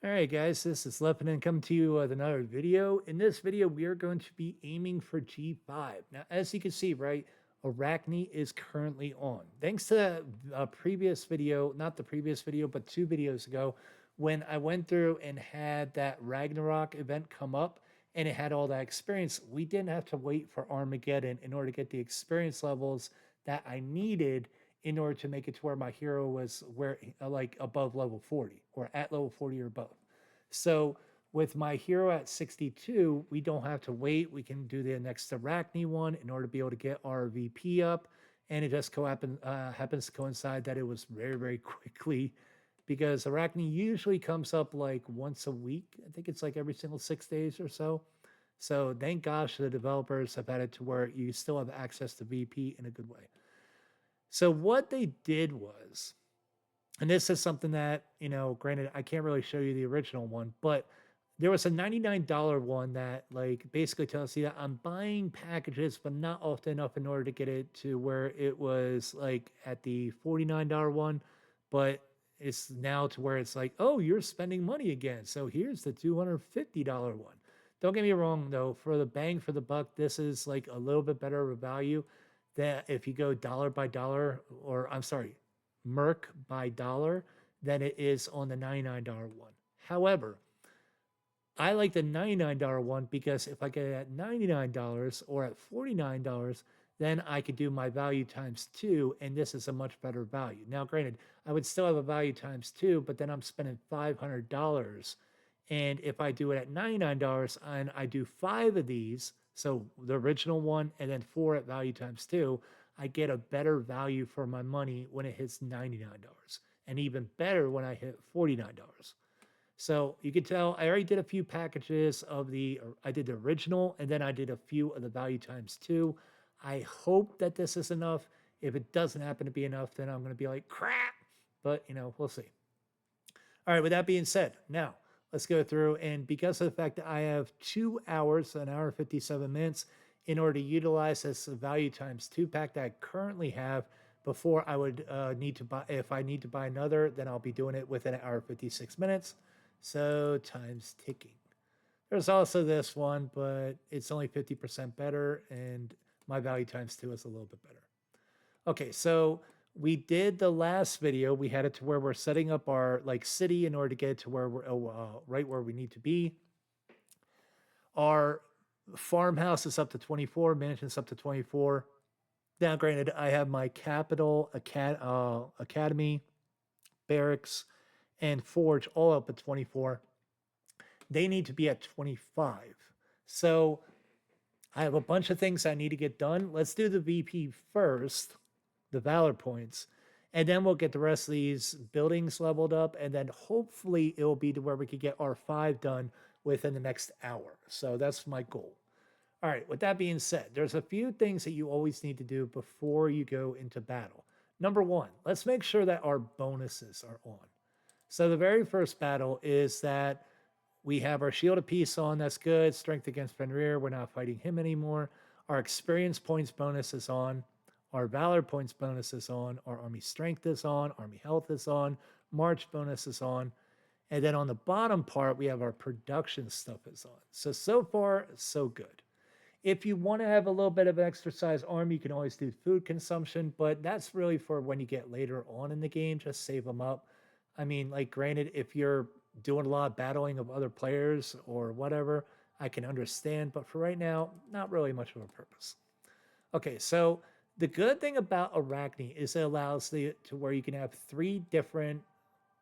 All right, guys, this is Lebanon coming to you with another video. In this video, we are going to be aiming for G5. Now, as you can see, right, Arachne is currently on. Thanks to a previous video, not the previous video, but 2 videos ago, when I went through and had that Ragnarok event come up and it had all that experience, we didn't have to wait for Armageddon in order to get the experience levels that I needed in order to make it to where my hero was where like above level 40 or at level 40 or above. So with my hero at 62, we don't have to wait. We can do the next Arachne one in order to be able to get our VP up. And it just happens to coincide that it was very, very quickly because Arachne usually comes up like once a week. I think it's like every single 6 days or so. So thank gosh the developers have had it to where you still have access to VP in a good way. So what they did was, and this is something that, granted, I can't really show you the original one, but there was a $99 one that like basically tells you that I'm buying packages, but not often enough in order to get it to where it was like at the $49 one, but it's now to where it's like, oh, you're spending money again. So here's the $250 one. Don't get me wrong though, for the bang for the buck, this is like a little bit better of a value that if you go dollar by dollar, or I'm sorry, Merc by dollar, than it is on the $99 one. However, I like the $99 one because if I get it at $99 or at $49, then I could do my value times two, and this is a much better value. Now, granted, I would still have a value times two, but then I'm spending $500. And if I do it at $99 and I do 5 of these, so the original one and then 4 at value times two, I get a better value for my money when it hits $99 and even better when I hit $49. So you can tell I already did a few packages of I did the original and then I did a few of the value times two. I hope that this is enough. If it doesn't happen to be enough, then I'm going to be like, crap. But, we'll see. All right, with that being said, now let's go through. And because of the fact that I have 2 hours, an hour and 57 minutes, in order to utilize this value times two pack that I currently have, before I would need to buy, if I need to buy another, then I'll be doing it within an hour 56 minutes. So time's ticking. There's also this one, but it's only 50% better, and my value times two is a little bit better. Okay, so we did the last video. We had it to where we're setting up our like city in order to get it to where we're right where we need to be. Our farmhouse is up to 24, mansion's up to 24. Now, granted, I have my capital, academy, barracks, and forge all up at 24. They need to be at 25. So I have a bunch of things I need to get done. Let's do the VP first, the Valor points, and then we'll get the rest of these buildings leveled up, and then hopefully it will be to where we could get R5 done within the next hour. So that's my goal. All right, with that being said, there's a few things that you always need to do before you go into battle. Number one, let's make sure that our bonuses are on. So the very first battle is that we have our Shield of Peace on. That's good. Strength against Fenrir. We're not fighting him anymore. Our experience points bonus is on. Our Valor points bonus is on. Our Army Strength is on. Army Health is on. March bonus is on. And then on the bottom part, we have our production stuff is on. So far, so good. If you want to have a little bit of an exercise army, you can always do food consumption, but that's really for when you get later on in the game. Just save them up. I mean, like, granted, if you're doing a lot of battling of other players or whatever, I can understand, but for right now, not really much of a purpose. Okay, so the good thing about Arachne is it allows to where you can have 3 different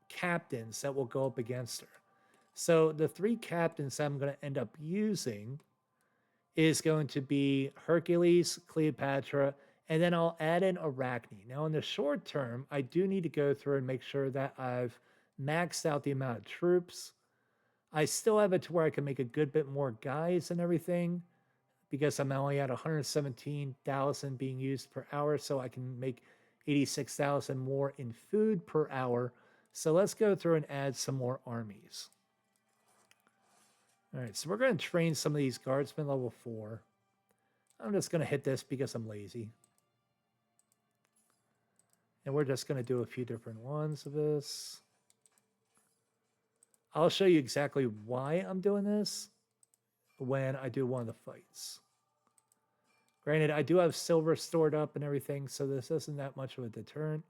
captains that will go up against her. So the 3 captains I'm going to end up using is going to be Hercules, Cleopatra, and then I'll add in Arachne. Now, in the short term, I do need to go through and make sure that I've maxed out the amount of troops. I still have it to where I can make a good bit more guys and everything because I'm only at 117,000 being used per hour, so I can make 86,000 more in food per hour. So let's go through and add some more armies. All right, so we're going to train some of these guardsmen level 4. I'm just going to hit this because I'm lazy. And we're just going to do a few different ones of this. I'll show you exactly why I'm doing this when I do one of the fights. Granted, I do have silver stored up and everything, so this isn't that much of a deterrent.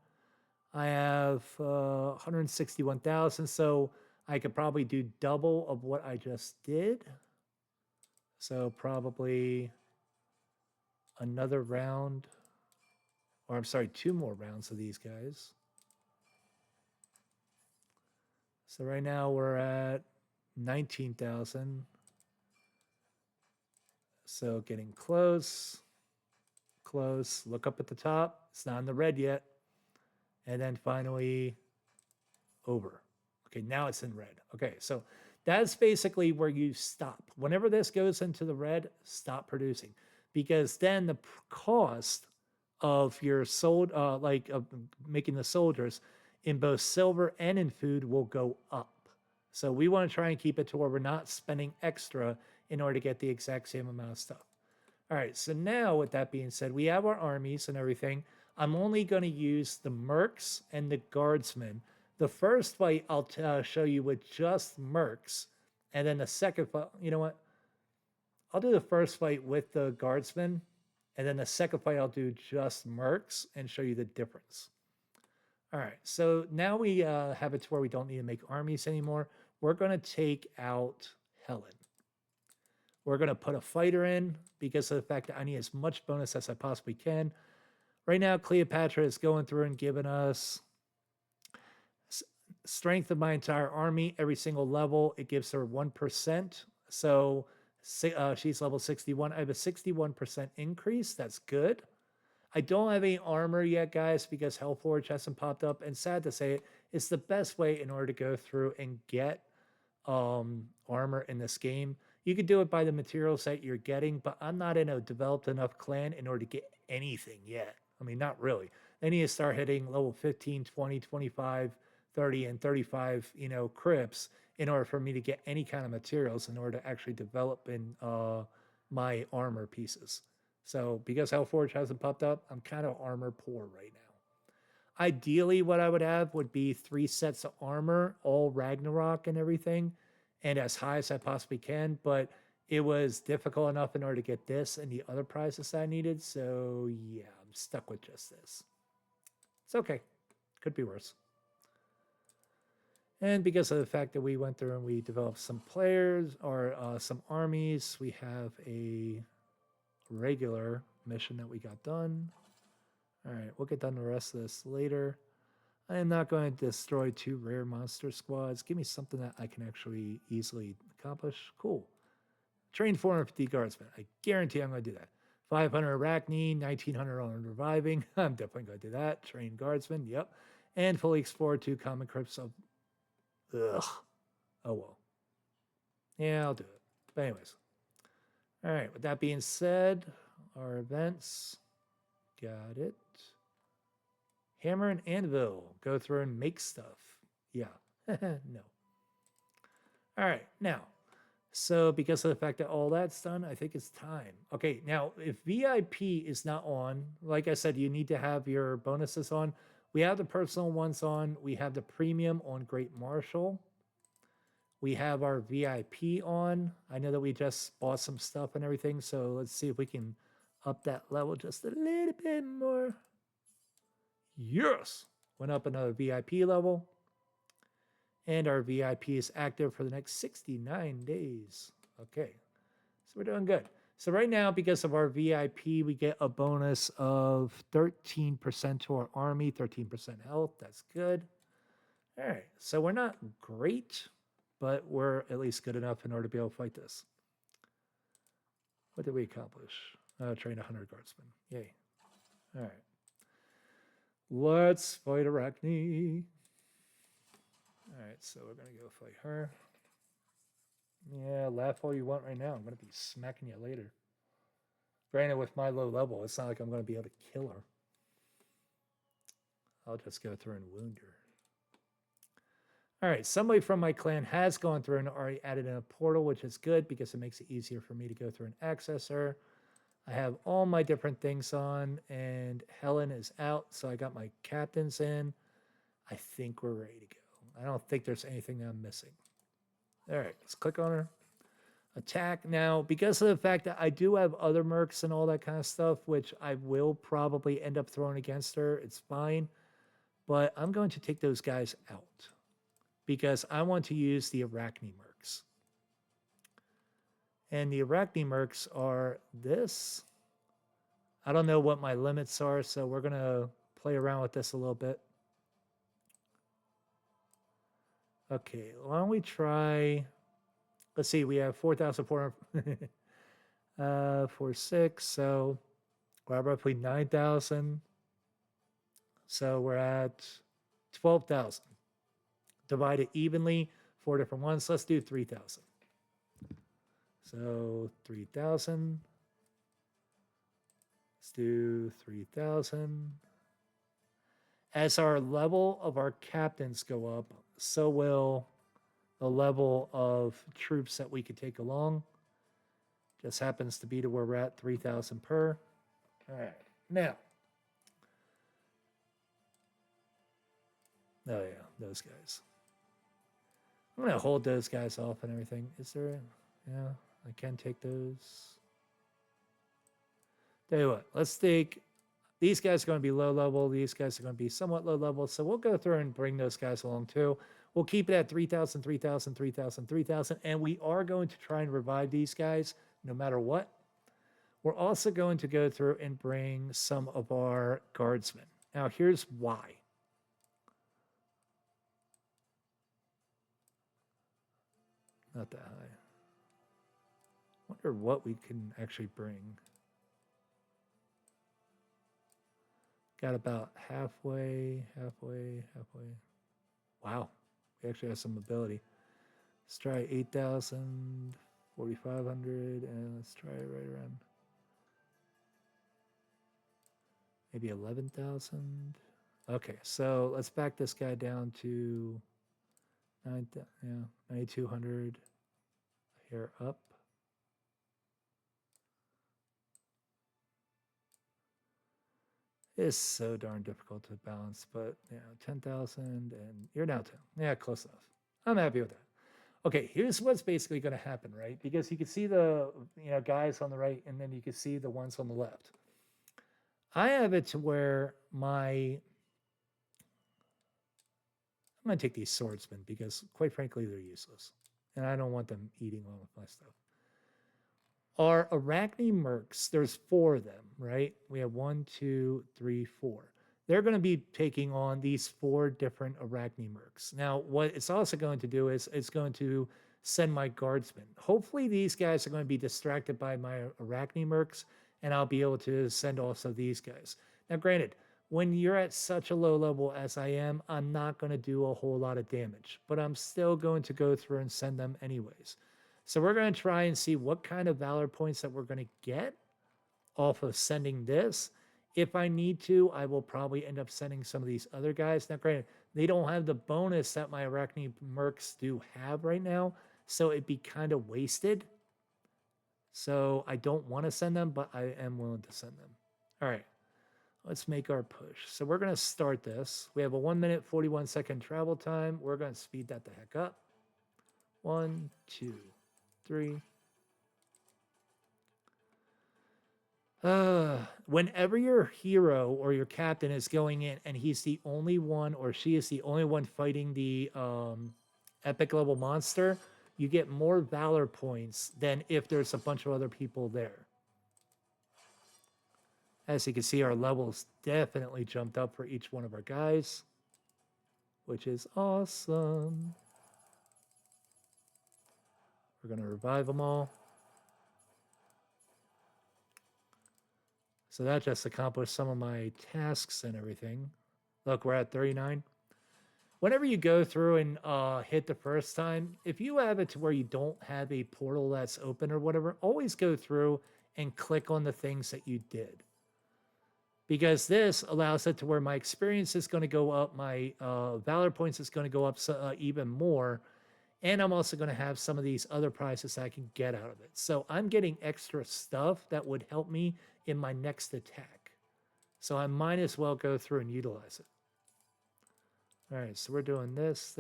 I have 161,000, so I could probably do double of what I just did. So probably another round, or I'm sorry, 2 more rounds of these guys. So right now we're at 19,000. So getting close, close. Look up at the top. It's not in the red yet. And then finally over. Okay, now it's in red. Okay, so that's basically where you stop. Whenever this goes into the red, stop producing, because then the cost of your making the soldiers in both silver and in food will go up. So we want to try and keep it to where we're not spending extra in order to get the exact same amount of stuff. All right, so now with that being said, we have our armies and everything. I'm only going to use the mercs and the guardsmen. The first fight I'll show you with just mercs, and then the second fight, you know what? I'll do the first fight with the guardsmen, and then the second fight I'll do just mercs and show you the difference. All right, so now we have it to where we don't need to make armies anymore. We're going to take out Helen. We're going to put a fighter in because of the fact that I need as much bonus as I possibly can. Right now, Cleopatra is going through and giving us strength of my entire army. Every single level, it gives her 1%. So she's level 61. I have a 61% increase. That's good. I don't have any armor yet, guys, because Hellforge hasn't popped up. And sad to say, it's the best way in order to go through and get armor in this game. You could do it by the materials that you're getting, but I'm not in a developed enough clan in order to get anything yet. I mean, not really. They need to start hitting level 15, 20, 25, 30, and 35, crypts in order for me to get any kind of materials in order to actually develop in my armor pieces. So because Hellforge hasn't popped up, I'm kind of armor poor right now. Ideally, what I would have would be 3 sets of armor, all Ragnarok and everything, and as high as I possibly can, but it was difficult enough in order to get this and the other prizes I needed, so yeah, I'm stuck with just this. It's okay. Could be worse. And because of the fact that we went through and we developed some players or some armies, we have a regular mission that we got done. All right, we'll get done the rest of this later. I am not going to destroy 2 rare monster squads. Give me something that I can actually easily accomplish. Cool. Train 450 guardsmen. I guarantee I'm going to do that. 500 Arachne, 1900 on reviving. I'm definitely going to do that. Train guardsmen. Yep. And fully explore 2 common crypts of... Ugh. Oh, well. Yeah, I'll do it. But anyways. All right. With that being said, our events. Got it. Hammer and anvil. Go through and make stuff. Yeah. No. All right. Now, so because of the fact that all that's done, I think it's time. Okay. Now, if VIP is not on, like I said, you need to have your bonuses on. We have the personal ones on. We have the premium on Great Marshal. We have our VIP on. I know that we just bought some stuff and everything. So let's see if we can up that level just a little bit more. Yes! Went up another VIP level. And our VIP is active for the next 69 days. Okay. So we're doing good. So right now, because of our VIP, we get a bonus of 13% to our army, 13% health. That's good. All right. So we're not great, but we're at least good enough in order to be able to fight this. What did we accomplish? Train 100 guardsmen. Yay. All right. Let's fight Arachne. All right, so we're going to go fight her. Yeah, laugh all you want right now. I'm going to be smacking you later. Granted, with my low level, it's not like I'm going to be able to kill her. I'll just go through and wound her. All right, somebody from my clan has gone through and already added in a portal, which is good because it makes it easier for me to go through and access her. I have all my different things on, and Helen is out, so I got my captains in. I think we're ready to go. I don't think there's anything I'm missing. All right, let's click on her. Attack. Now, because of the fact that I do have other mercs and all that kind of stuff, which I will probably end up throwing against her, it's fine. But I'm going to take those guys out because I want to use the Arachne mercs. And the Arachne mercs are this. I don't know what my limits are, so we're going to play around with this a little bit. Okay, why don't we try... Let's see, we have 4,400... 4,6, so we're at roughly 9,000. So we're at 12,000. Divide it evenly, 4 different ones. Let's do 3,000. So 3,000. Let's do 3,000. As our level of our captains go up, so will the level of troops that we could take along. Just happens to be to where we're at 3,000 per. All right. Now. Oh, yeah, those guys. I'm going to hold those guys off and everything. Is there... Yeah, I can take those. Tell you what, let's take... These guys are going to be low level. These guys are going to be somewhat low level. So we'll go through and bring those guys along too. We'll keep it at 3,000, 3,000, 3,000, 3,000. And we are going to try and revive these guys no matter what. We're also going to go through and bring some of our guardsmen. Now, here's why. Not that high. Wonder what we can actually bring. Got about halfway. Wow, we actually have some ability. Let's try 8,000, 4,500, and let's try it right around maybe 11,000. Okay, so let's back this guy down to 9,200. Here up. It's so darn difficult to balance, but 10,000 and you're now 10. Yeah, close enough. I'm happy with that. Okay, here's what's basically going to happen, right? Because you can see the guys on the right, and then you can see the ones on the left. I have it to where I'm going to take these swordsmen because, quite frankly, they're useless. And I don't want them eating all of my stuff. Our Arachne mercs, there's 4 of them, right? We have 1, 2, 3, 4. They're going to be taking on these 4 different Arachne mercs. Now, what it's also going to do is it's going to send my guardsmen. Hopefully, these guys are going to be distracted by my Arachne mercs, and I'll be able to send also these guys. Now, granted, when you're at such a low level as I am, I'm not going to do a whole lot of damage, but I'm still going to go through and send them anyways. So we're going to try and see what kind of valor points that we're going to get off of sending this. If I need to, I will probably end up sending some of these other guys. Now, granted, they don't have the bonus that my Arachne mercs do have right now, so it'd be kind of wasted. So I don't want to send them, but I am willing to send them. All right, let's make our push. So we're going to start this. We have a 1 minute, 41 second travel time. We're going to speed that the heck up. 1, 2, 3. Whenever your hero or your captain is going in and he's the only one or she is the only one fighting the epic level monster, you get more valor points than if there's a bunch of other people there. As you can see, our levels definitely jumped up for each one of our guys, which is awesome. We're going to revive them all. So that just accomplished some of my tasks and everything. Look, we're at 39. Whenever you go through and hit the first time, if you have it to where you don't have a portal that's open or whatever, always go through and click on the things that you did. Because this allows it to where my experience is going to go up, my valor points is going to go up even more, and I'm also going to have some of these other prizes I can get out of it. So I'm getting extra stuff that would help me in my next attack. So I might as well go through and utilize it. All right, so we're doing this.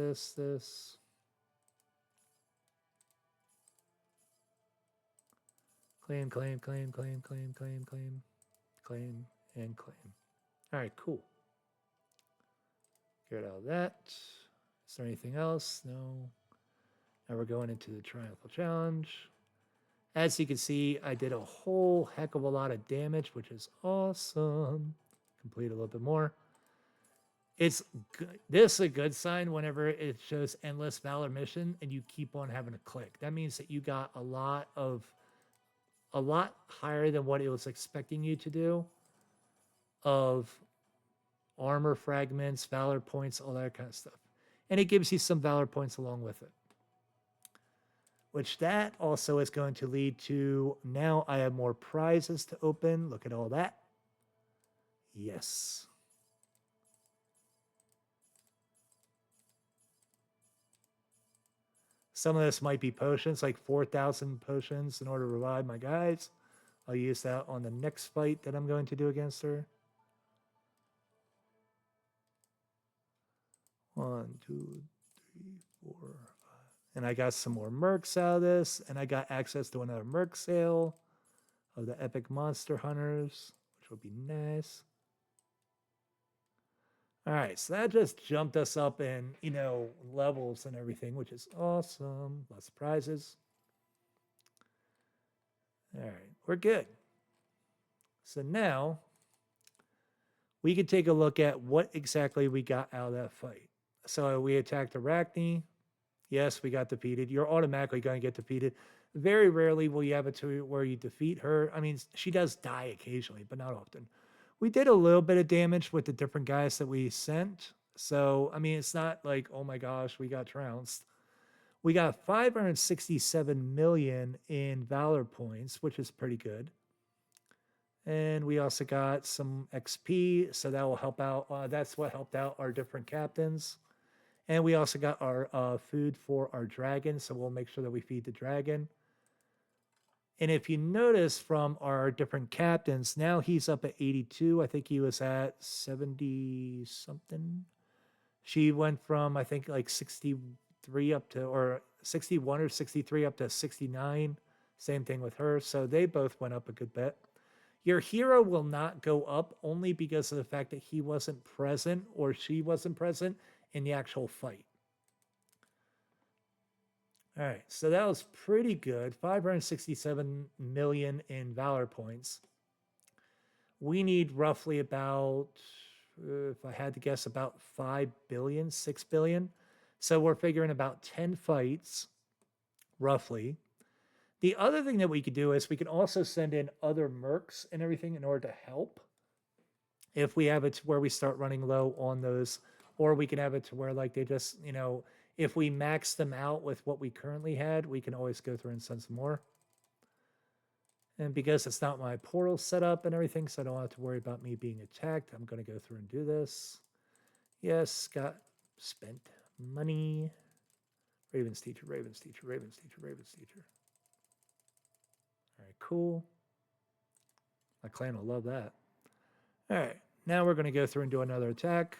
Claim, claim, claim, claim, claim, claim, claim, claim, and claim. All right, cool. Get out of that. Is there anything else? No. Now we're going into the Triumphal Challenge. As you can see, I did a whole heck of a lot of damage, which is awesome. Complete a little bit more. It's good. This is a good sign whenever it shows endless valor mission and you keep on having to click. That means that you got a lot higher than what it was expecting you to do of armor fragments, valor points, all that kind of stuff. And it gives you some valor points along with it. Which that also is going to lead to now I have more prizes to open. Look at all that. Yes. Some of this might be potions, like 4,000 potions in order to revive my guys. I'll use that on the next fight that I'm going to do against her. 1, 2, 3, 4, 5. And I got some more mercs out of this, and I got access to another merc sale of the epic monster hunters, which will be nice. All right, so that just jumped us up in, levels and everything, which is awesome. Lots of prizes. All right, we're good. So now we can take a look at what exactly we got out of that fight. So we attacked Arachne. Yes, we got defeated. You're automatically going to get defeated. Very rarely will you have it to where you defeat her. I mean, she does die occasionally, but not often. We did a little bit of damage with the different guys that we sent. So, I mean, it's not like, oh my gosh, we got trounced. We got 567 million in Valor points, which is pretty good. And we also got some XP, so that will help out. That's what helped out our different captains. And we also got our food for our dragon, so we'll make sure that we feed the dragon. And if you notice from our different captains, now he's up at 82. I think he was at 70 something. She went from, I think, like 63 up to, or 61 or 63 up to 69. Same thing with her. So they both went up a good bit. Your hero will not go up only because of the fact that he wasn't present or she wasn't present in the actual fight. All right, so that was pretty good. 567 million in Valor points. We need roughly about, if I had to guess, about 5 billion, 6 billion. So we're figuring about 10 fights, roughly. The other thing that we could do is we can also send in other mercs and everything in order to help. If we have it to where we start running low on those, or we can have it to where like they just, if we max them out with what we currently had, we can always go through and send some more. And because it's not my portal set up and everything, so I don't have to worry about me being attacked, I'm going to go through and do this. Yes, got spent money. Raven's teacher, Raven's teacher, Raven's teacher, Raven's teacher. All right, cool. My clan will love that. All right, now we're going to go through and do another attack.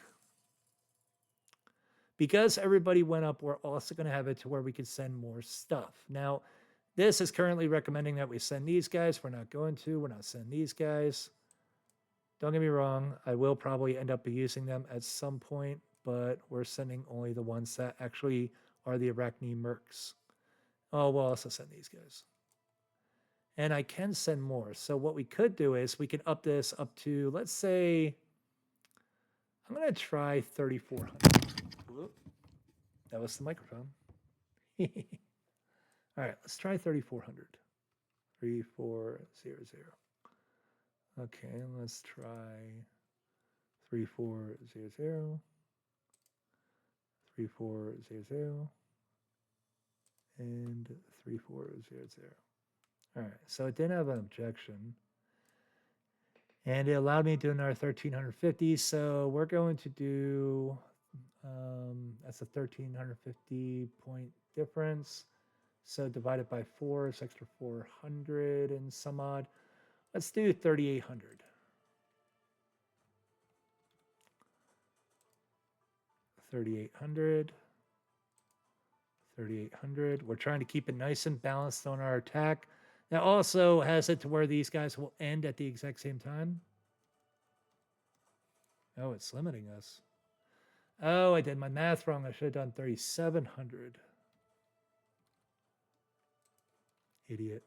Because everybody went up, we're also going to have it to where we can send more stuff. Now, this is currently recommending that we send these guys. We're not going to. We're not sending these guys. Don't get me wrong. I will probably end up using them at some point, but we're sending only the ones that actually are the Arachne mercs. Oh, we'll also send these guys. And I can send more. So what we could do is we can up this up to, let's say, I'm going to try 3,400. Whoop. That was the microphone. All right, let's try 3,400. 3,400. Okay, let's try 3,400. 3,400. And 3,400. All right, so it didn't have an objection. And it allowed me to do another 1,350. So we're going to do, that's a 1,350 point difference. So divided by 4 is extra 400 and some odd. Let's do 3,800. 3,800. 3,800. We're trying to keep it nice and balanced on our attack. That also has it to where these guys will end at the exact same time. Oh, it's limiting us. Oh, I did my math wrong. I should have done 3,700. Idiot.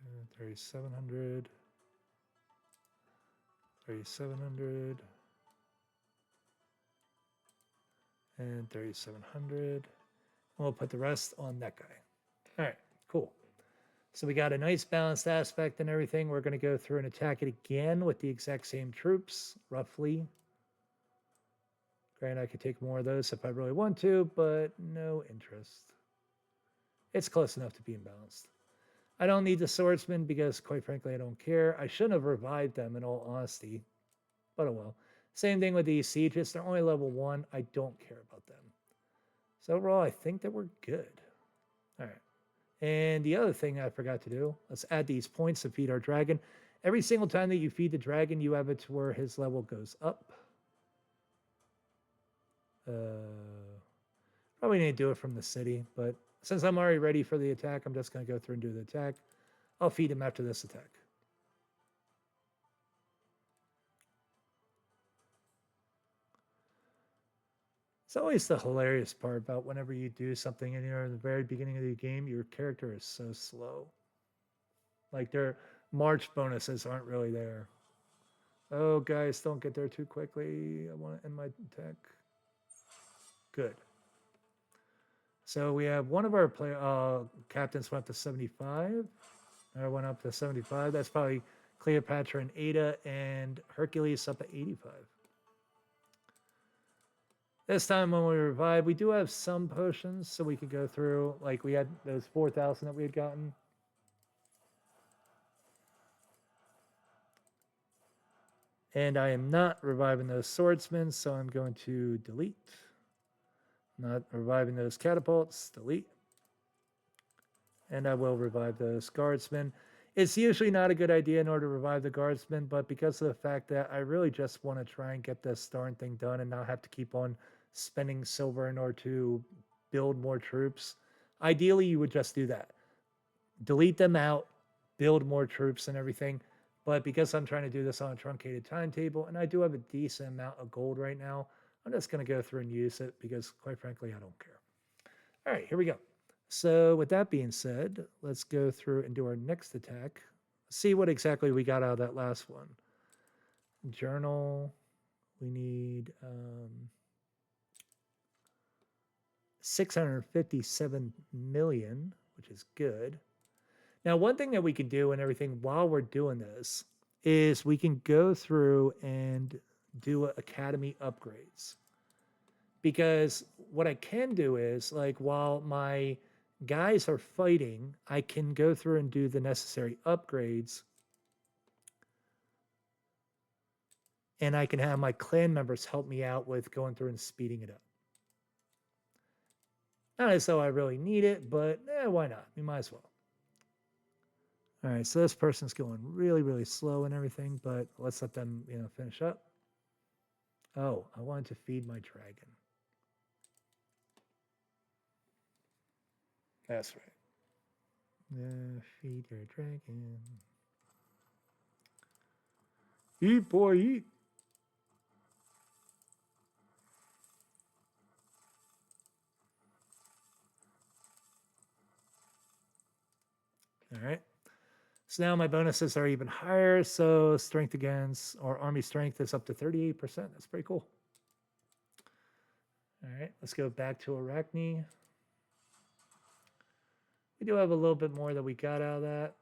And 3,700. 3,700. And 3,700. We'll put the rest on that guy. All right, cool. So we got a nice balanced aspect and everything. We're going to go through and attack it again with the exact same troops, roughly. Granted, I could take more of those if I really want to, but no interest. It's close enough to being balanced. I don't need the swordsman because, quite frankly, I don't care. I shouldn't have revived them in all honesty, but oh well. Same thing with these sieges. They're only level 1. I don't care about them. So overall, I think that we're good. All right. And the other thing I forgot to do, let's add these points to feed our dragon. Every single time that you feed the dragon, you have it to where his level goes up. Probably need to do it from the city, but since I'm already ready for the attack, I'm just going to go through and do the attack. I'll feed him after this attack. It's always the hilarious part about whenever you do something and you're in the very beginning of the game, your character is so slow. Like their March bonuses aren't really there. Oh, guys, don't get there too quickly. I want to end my attack. Good. So we have one of our captains went up to 75. I went up to 75. That's probably Cleopatra and Ada, and Hercules up at 85. This time when we revive, we do have some potions, so we could go through, like we had those 4,000 that we had gotten. And I am not reviving those swordsmen, so I'm going to delete. Not reviving those catapults, delete. And I will revive those guardsmen. It's usually not a good idea in order to revive the guardsmen, but because of the fact that I really just want to try and get this darn thing done and not have to keep on spending silver in order to build more troops, ideally you would just do that. Delete them out, build more troops and everything. But because I'm trying to do this on a truncated timetable, and I do have a decent amount of gold right now, I'm just going to go through and use it because, quite frankly, I don't care. All right, here we go. So with that being said, let's go through and do our next attack. See what exactly we got out of that last one. Journal. We need 657 million, which is good. Now, one thing that we can do and everything while we're doing this is we can go through and do academy upgrades. Because what I can do is, like, while my guys are fighting, I can go through and do the necessary upgrades. And I can have my clan members help me out with going through and speeding it up. Not as though I really need it, but why not? We might as well. All right, so this person's going really, really slow and everything, but let's let them, finish up. Oh, I wanted to feed my dragon. That's right. Feed your dragon. Eat, boy, eat. All right. So now my bonuses are even higher. So strength against, or army strength is up to 38%. That's pretty cool. All right, let's go back to Arachne. We do have a little bit more that we got out of that.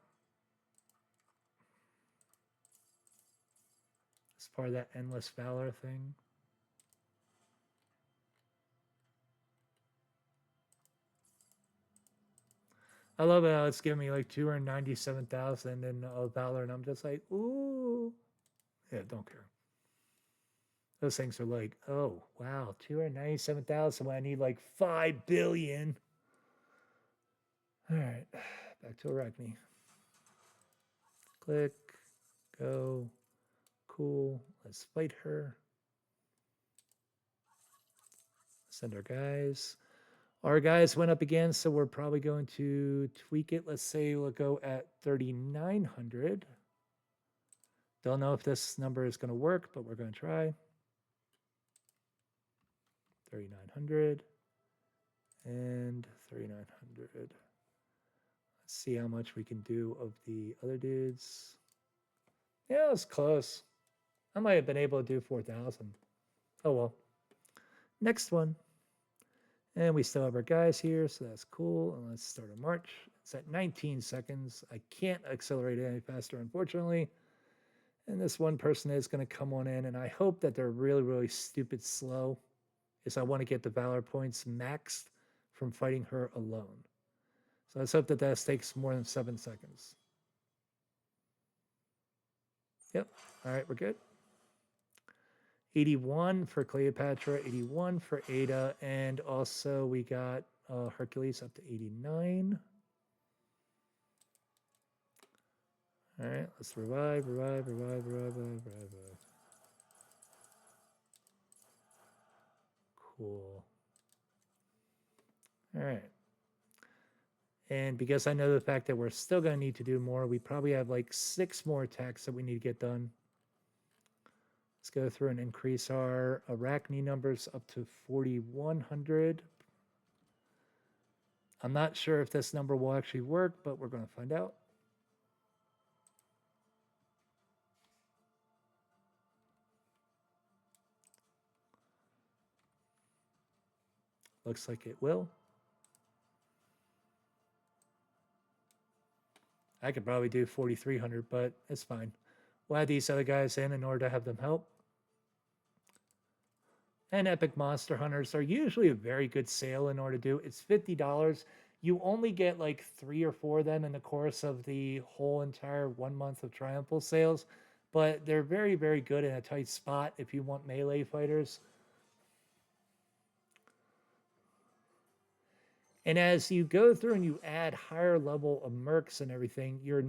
It's part of that endless valor thing. I love how it's giving me like 297,000 in valor, and I'm just like, ooh. Yeah, don't care. Those things are like, oh, wow, 297,000 when I need like 5 billion. All right, back to Arachne. Click, go, Cool. Let's fight her. Send our guys. Our guys went up again, so we're probably going to tweak it. Let's say we'll go at 3,900. Don't know if this number is going to work, but we're going to try. 3,900 and 3,900. Let's see how much we can do of the other dudes. Yeah, it's close. I might have been able to do 4,000. Oh well. Next one. And we still have our guys here, so that's cool. And let's start a march. It's at 19 seconds. I can't accelerate it any faster, unfortunately. And this one person is going to come on in, and I hope that they're really, really stupid slow, is I want to get the Valor points maxed from fighting her alone. So let's hope that that takes more than 7 seconds. Yep. All right, we're good. 81 for Cleopatra, 81 for Ada, and also we got Hercules up to 89. All right, let's revive. Cool. All right. And because I know the fact that we're still going to need to do more, we probably have like 6 more attacks that we need to get done. Let's go through and increase our Arachne numbers up to 4,100. I'm not sure if this number will actually work, but we're going to find out. Looks like it will. I could probably do 4,300, but it's fine. We'll add these other guys in order to have them help. And Epic Monster Hunters are usually a very good sale in order to do. It's $50. You only get like 3 or 4 of them in the course of the whole entire 1 month of Triumphal sales, but they're very, very good in a tight spot if you want melee fighters. And as you go through and you add higher level of mercs and everything, your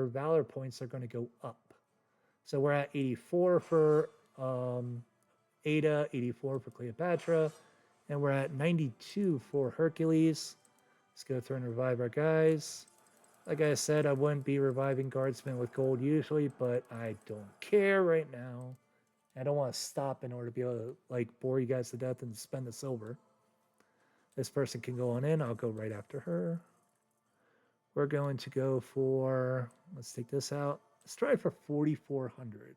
Valor points are going to go up. So we're at 84 for Ada, 84 for Cleopatra, and we're at 92 for Hercules. Let's go through and revive our guys. Like I said, I wouldn't be reviving guardsmen with gold usually, but I don't care right now. I don't want to stop in order to be able to like bore you guys to death and spend the silver. This person can go on in. I'll go right after her. We're going to go for, let's take this out. Let's try for 4,400.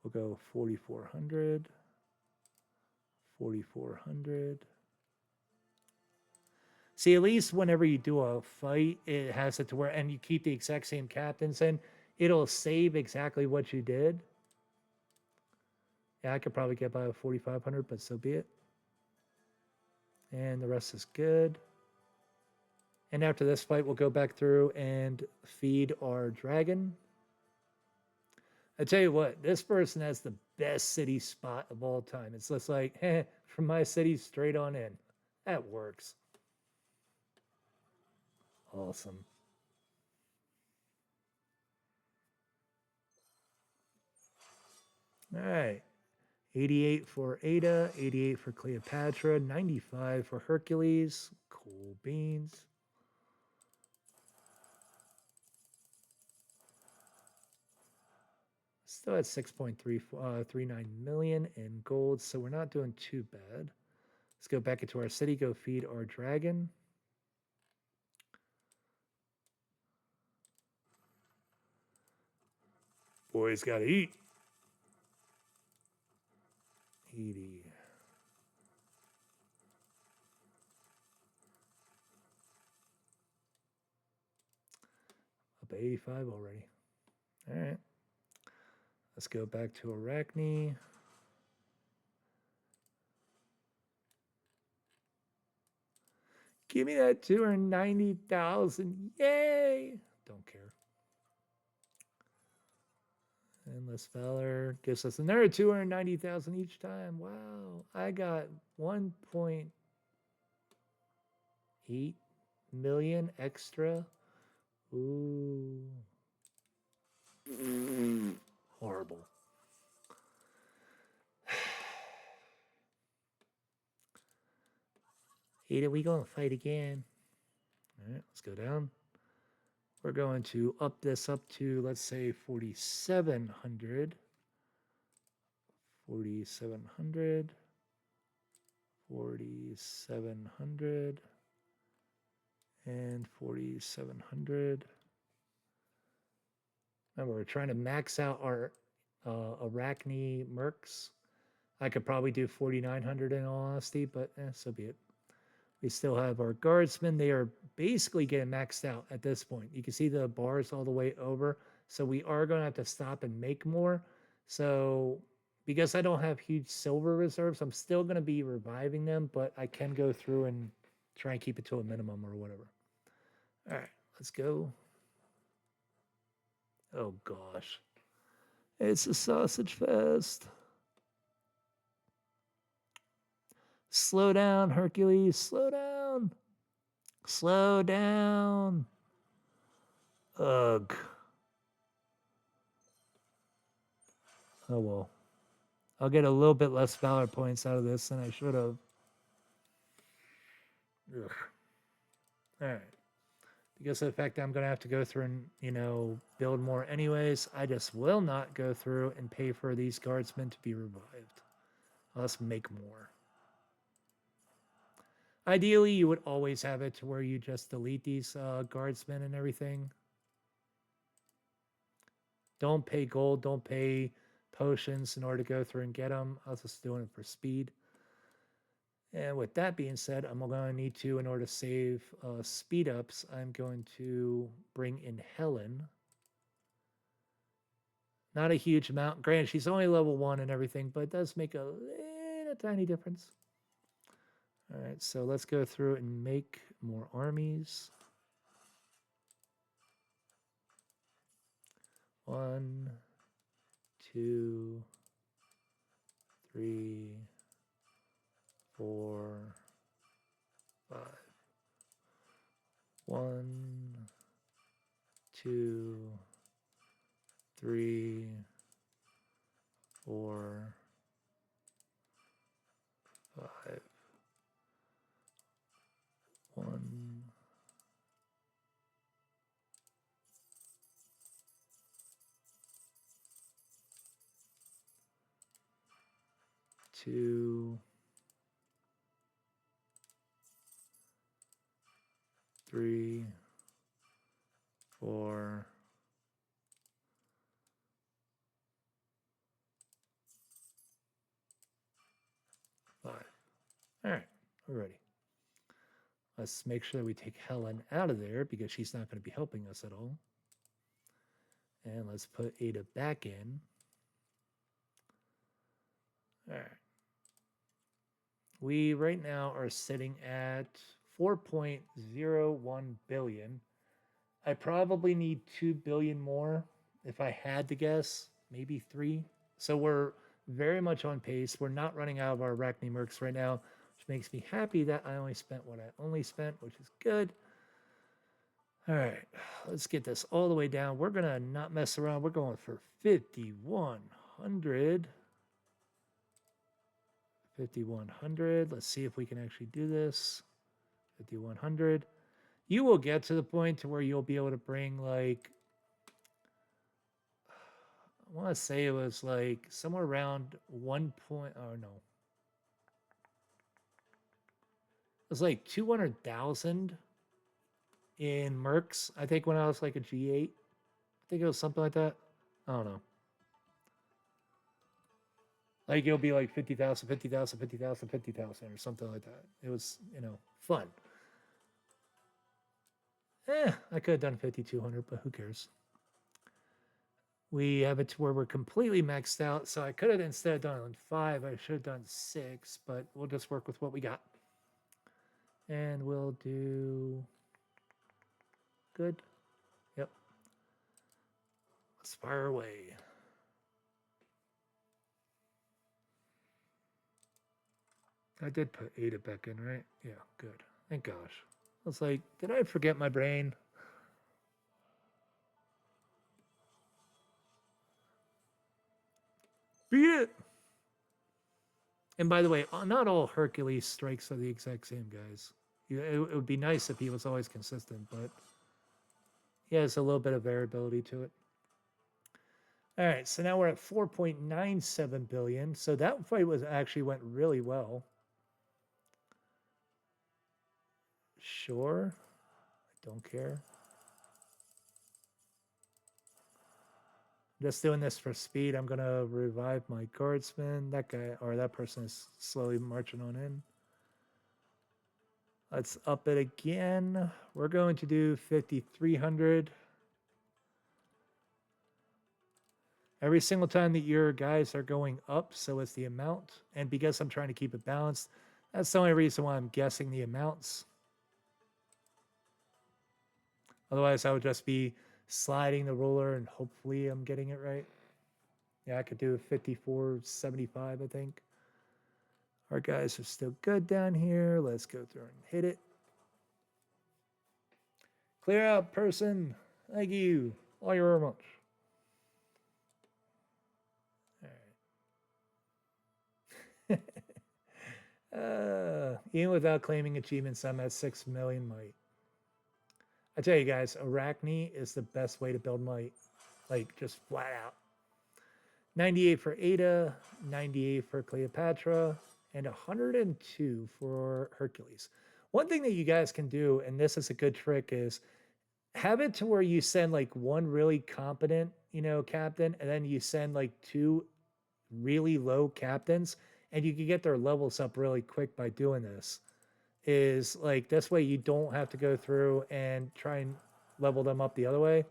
We'll go 4,400. 4,400. See, at least whenever you do a fight, it has it to where, and you keep the exact same captains in, it'll save exactly what you did. Yeah, I could probably get by with 4,500, but so be it. And the rest is good. And after this fight, we'll go back through and feed our dragon. I tell you what, this person has the best city spot of all time. It's just like, from my city straight on in. That works. Awesome. All right. 88 for Ada, 88 for Cleopatra, 95 for Hercules. Cool beans. Still at 6.39 million in gold, so we're not doing too bad. Let's go back into our city, go feed our dragon. Boys gotta eat. 80. Up 85 already. All right. Let's go back to Arachne. Give me that 290,000. Yay! Don't care. Endless Valor gives us another 290,000 each time. Wow. I got 1.8 million extra. Ooh. Horrible. Ada, we gonna fight again. All right, let's go down. We're going to up this up to, let's say, 4,700. 4,700. 4,700. And 4,700. Remember, we're trying to max out our Arachne mercs. I could probably do 4,900 in all honesty, but so be it. We still have our guardsmen. They are basically getting maxed out at this point. You can see the bars all the way over. So we are going to have to stop and make more. So because I don't have huge silver reserves, I'm still going to be reviving them, but I can go through and try and keep it to a minimum or whatever. All right, let's go. Oh, gosh. It's a sausage fest. Slow down, Hercules. Slow down. Slow down. Ugh. Oh, well. I'll get a little bit less valor points out of this than I should have. Ugh. All right. Because of the fact that I'm going to have to go through and, build more anyways, I just will not go through and pay for these guardsmen to be revived. Let's make more. Ideally, you would always have it to where you just delete these guardsmen and everything. Don't pay gold, don't pay potions in order to go through and get them. I was just doing it for speed. And with that being said, I'm going to need to, in order to save speed ups, I'm going to bring in Helen. Not a huge amount. Granted, she's only level 1 and everything, but it does make a little tiny difference. All right, so let's go through and make more armies. 1, 2, 3, 4, 5. 1, 2, 3, 4, 5. 1, 2, 3, 4, 5. All right, we're ready. Let's make sure that we take Helen out of there because she's not going to be helping us at all. And let's put Ada back in. All right. We right now are sitting at 4.01 billion. I probably need 2 billion more if I had to guess, maybe 3. So we're very much on pace. We're not running out of our Arachne mercs right now, which makes me happy that I only spent what I only spent, which is good. All right, let's get this all the way down. We're going to not mess around. We're going for 5,100. 5,100. Let's see if we can actually do this. 5,100. You will get to the point to where you'll be able to bring like, I want to say it was like somewhere around 1 point. Oh no. It was like 200,000 in mercs. I think when I was like a G8. I think it was something like that. I don't know. Like it'll be like 50,000, 50,000, 50,000, 50,000 or something like that. It was, fun. I could have done 5,200, but who cares? We have it to where we're completely maxed out. So I could have, instead of done 5, I should have done 6, but we'll just work with what we got. And we'll do good. Yep. Let's fire away. I did put Ada back in, right? Yeah, good. Thank gosh. I was like, did I forget my brain? Beat it. And by the way, not all Hercules strikes are the exact same, guys. It would be nice if he was always consistent, but he has a little bit of variability to it. All right, so now we're at 4.97 billion. So that fight was actually went really well. Sure, I don't care. Just doing this for speed. I'm gonna revive my guardsman. That guy or that person is slowly marching on in. Let's up it again. We're going to do 5,300. Every single time that your guys are going up, so is the amount. And because I'm trying to keep it balanced, that's the only reason why I'm guessing the amounts. Otherwise, I would just be sliding the ruler and hopefully I'm getting it right. Yeah, I could do 54.75, I think. Our guys are still good down here. Let's go through and hit it. Clear out, person. Thank you. All you very much. All right. Even without claiming achievements, I'm at 6 million might. I tell you guys, Arachne is the best way to build might. Like, just flat out. 98 for Ada, 98 for Cleopatra, and 102 for Hercules. One thing that you guys can do, and this is a good trick, is have it to where you send like one really competent, captain, and then you send like two really low captains, and you can get their levels up really quick by doing this. Is like this way you don't have to go through and try and level them up the other way.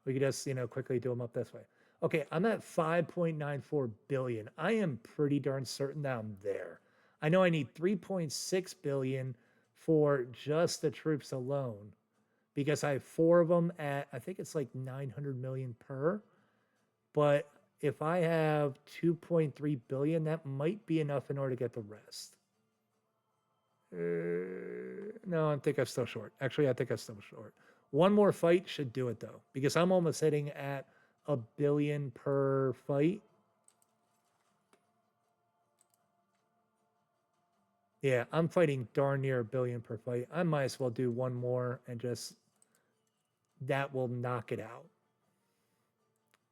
We can just, quickly do them up this way. Okay, I'm at 5.94 billion. I am pretty darn certain that I'm there. I know I need 3.6 billion for just the troops alone because I have 4 of them at, I think it's like 900 million per. But if I have 2.3 billion, that might be enough in order to get the rest. No, I think I'm still short. Actually, I think I'm still short. One more fight should do it though, because I'm almost hitting at 1 billion per fight. Yeah, I'm fighting darn near 1 billion per fight. I might as well do one more and just that will knock it out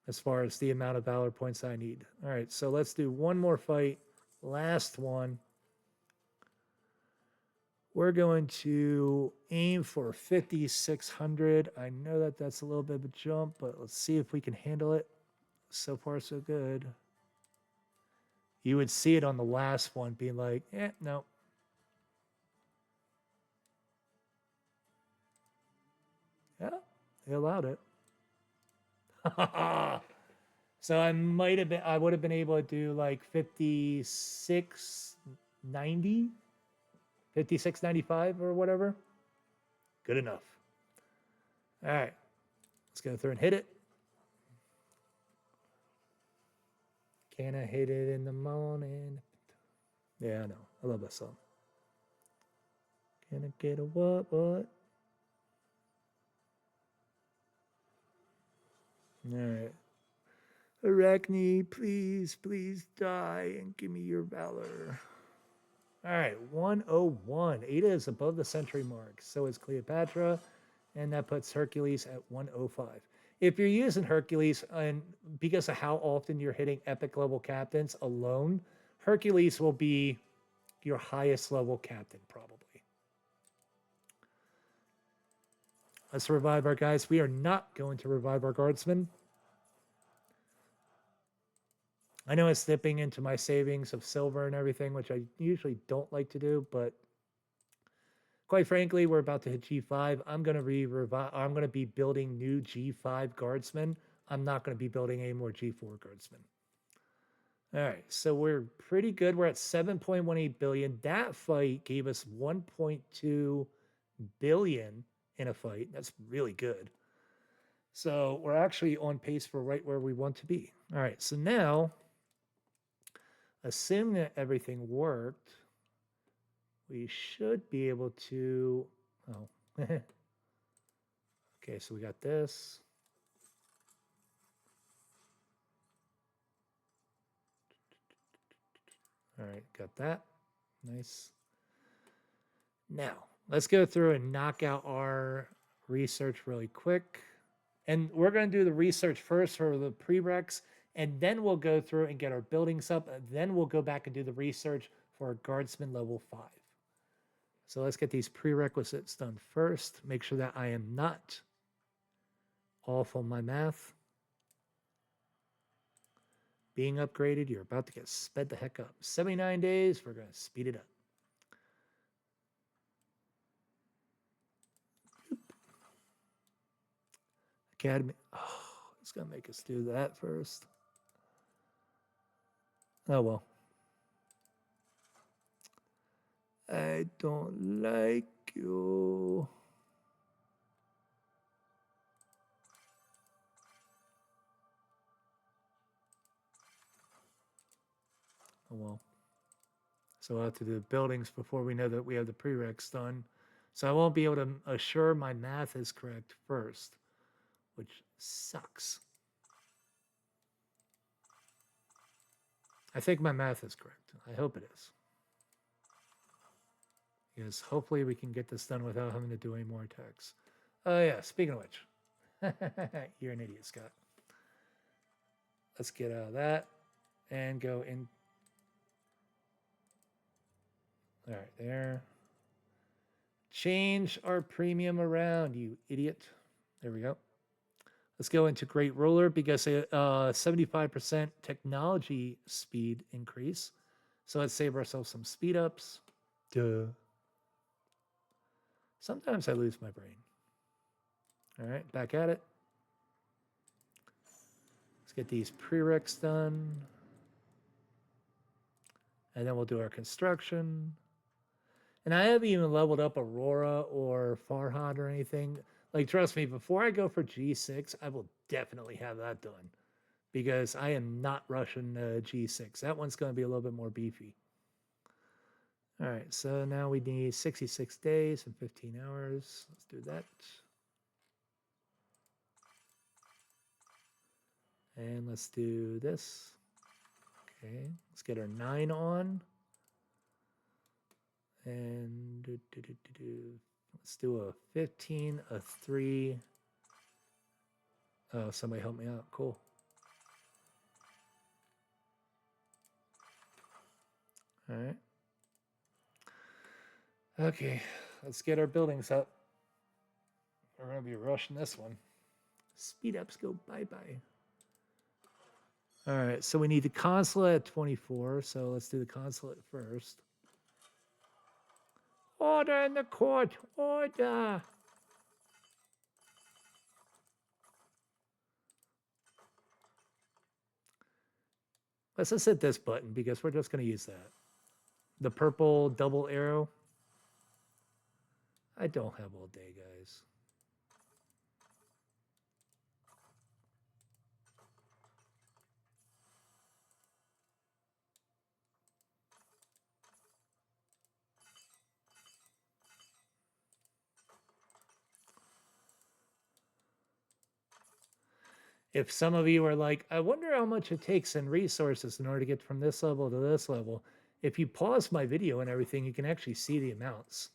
as far as the amount of valor points I need. All right, so let's do one more fight. Last one. We're going to aim for 5,600. I know that that's a little bit of a jump, but let's see if we can handle it. So far, so good. You would see it on the last one being like, no. Yeah, they allowed it. So I would have been able to do like 56.90. 56.95 or whatever. Good enough. All right. Let's go through and hit it. Can I hit it in the morning? Yeah, I know. I love that song. Can I get a what? All right. Arachne, please, please die and give me your valor. All right, 101. Ada is above the century mark. So is Cleopatra, and that puts Hercules at 105. If you're using Hercules, and because of how often you're hitting epic level captains alone, Hercules will be your highest level captain, probably. Let's revive our guys. We are not going to revive our guardsmen. I know it's dipping into my savings of silver and everything, which I usually don't like to do, but quite frankly, we're about to hit G5. I'm going to be building new G5 guardsmen. I'm not going to be building any more G4 guardsmen. All right, so we're pretty good. We're at 7.18 billion. That fight gave us 1.2 billion in a fight. That's really good. So we're actually on pace for right where we want to be. All right, so now, assuming that everything worked, we should be able to, okay, so we got this. right, got that. Nice. Now, let's go through and knock out our research really quick. And we're going to do the research first for the prereqs, and then we'll go through and get our buildings up, and then we'll go back and do the research for our guardsman level 5. So let's get these prerequisites done first. Make sure that I am not off on my math. Being upgraded, you're about to get sped the heck up. 79 days, we're going to speed it up. Academy. Oh, it's going to make us do that first. Oh, well. I don't like you. Oh, well. So we'll have to do buildings before we know that we have the prereqs done. So I won't be able to assure my math is correct first, which sucks. I think my math is correct. I hope it is. Yes, hopefully we can get this done without having to do any more attacks. Oh, yeah, speaking of which. You're an idiot, Scott. Let's get out of that and go in. All right, there. Change our premium around, you idiot. There we go. Let's go into Great Ruler because a 75% technology speed increase. So let's save ourselves some speed ups. Duh. Sometimes I lose my brain. All right, back at it. Let's get these prereqs done. And then we'll do our construction. And I haven't even leveled up Aurora or Farhad or anything. Like, trust me, before I go for G6, I will definitely have that done. Because I am not rushing G6. That one's going to be a little bit more beefy. All right, so now we need 66 days and 15 hours. Let's do that. And let's do this. Okay, let's get our 9 on. And let's do a 15, a 3. Oh, somebody help me out. Cool. All right. Okay, let's get our buildings up. We're going to be rushing this one. Speed ups go bye-bye. All right, so we need the consulate at 24, so let's do the consulate first. Order in the court, order! Let's just hit this button because we're just going to use that. The purple double arrow. I don't have all day, guys. If some of you are like, I wonder how much it takes in resources in order to get from this level to this level. If you pause my video and everything, you can actually see the amounts.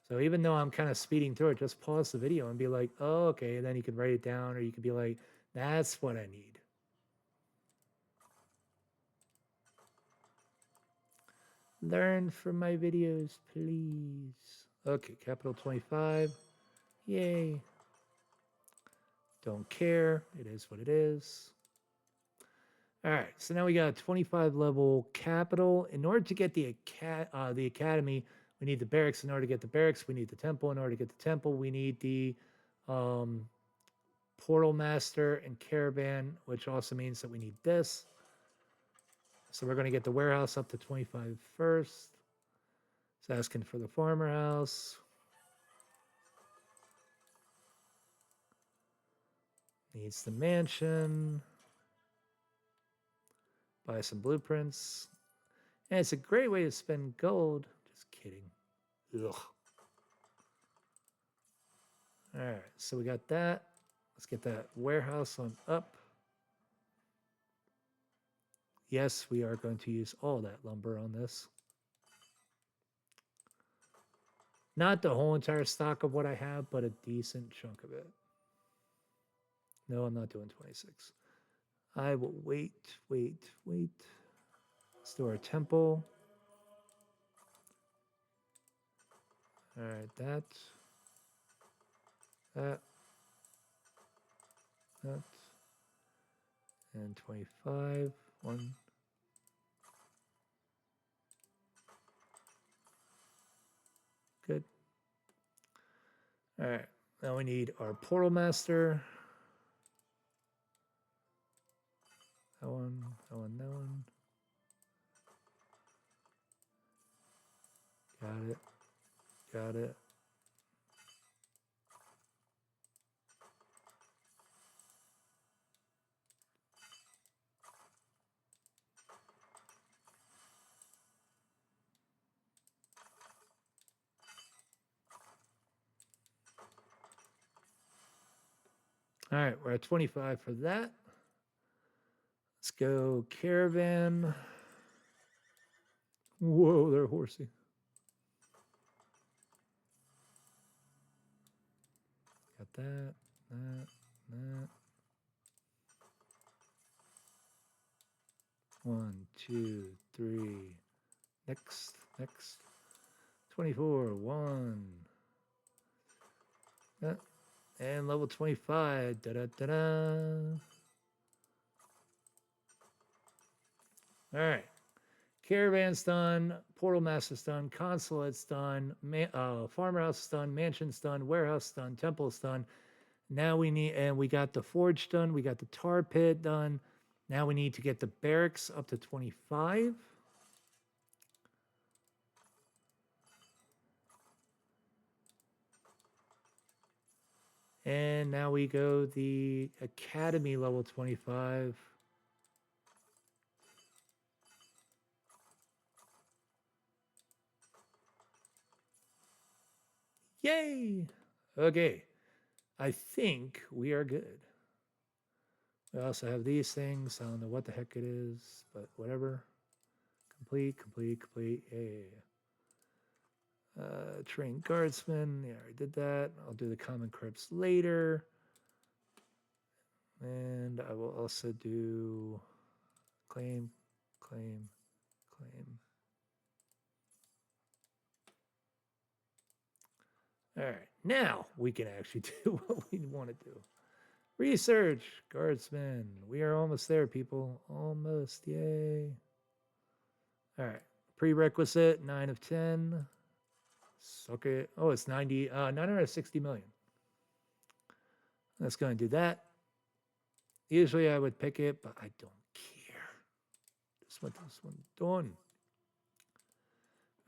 So even though I'm kind of speeding through it, just pause the video and be like, oh, okay. And then you can write it down, or you can be like, that's what I need. Learn from my videos, please. Okay, capital 25. Yay. Don't care. It is what it is. All right, so now we got a 25 level capital. In order to get the academy, we need the barracks. In order to get the barracks, we need the temple. In order to get the temple, we need the portal master and caravan, which also means that we need this. So we're going to get the warehouse up to 25 first. It's asking for the farmer house. Needs the mansion. Buy some blueprints. And it's a great way to spend gold. Just kidding. Ugh. All right, so we got that. Let's get that warehouse on up. yes, we are going to use all that lumber on this. Not the whole entire stock of what I have, but a decent chunk of it. No, I'm not doing 26. I will wait. Let's do our temple. All right, that, and 25. One. Good. All right, now we need our portal master. That one. Got it. All right, we're at 25 for that. Let's go caravan. Whoa, they're horsey. Got that. 1, 2, 3. Next. 24. 1. And level 25. All right. Caravan's done. Portal master's done. Consulate's done. Farmhouse done. Mansion's done. Warehouse done. Temple's done. Now we need, and we got the forge done. We got the tar pit done. Now we need to get the barracks up to 25. And now we go the academy level 25. Yay! Okay. I think we are good. We also have these things. I don't know what the heck it is, but whatever. Complete. Yay. Train guardsmen. Yeah, I did that. I'll do the common crypts later. And I will also do claim. All right, now we can actually do what we want to do. Research, guardsmen. We are almost there, people. Almost, yay. All right, prerequisite, 9 of 10. Suck it. Oh, it's 960 million. Let's go and do that. Usually I would pick it, but I don't care. Just want this one done.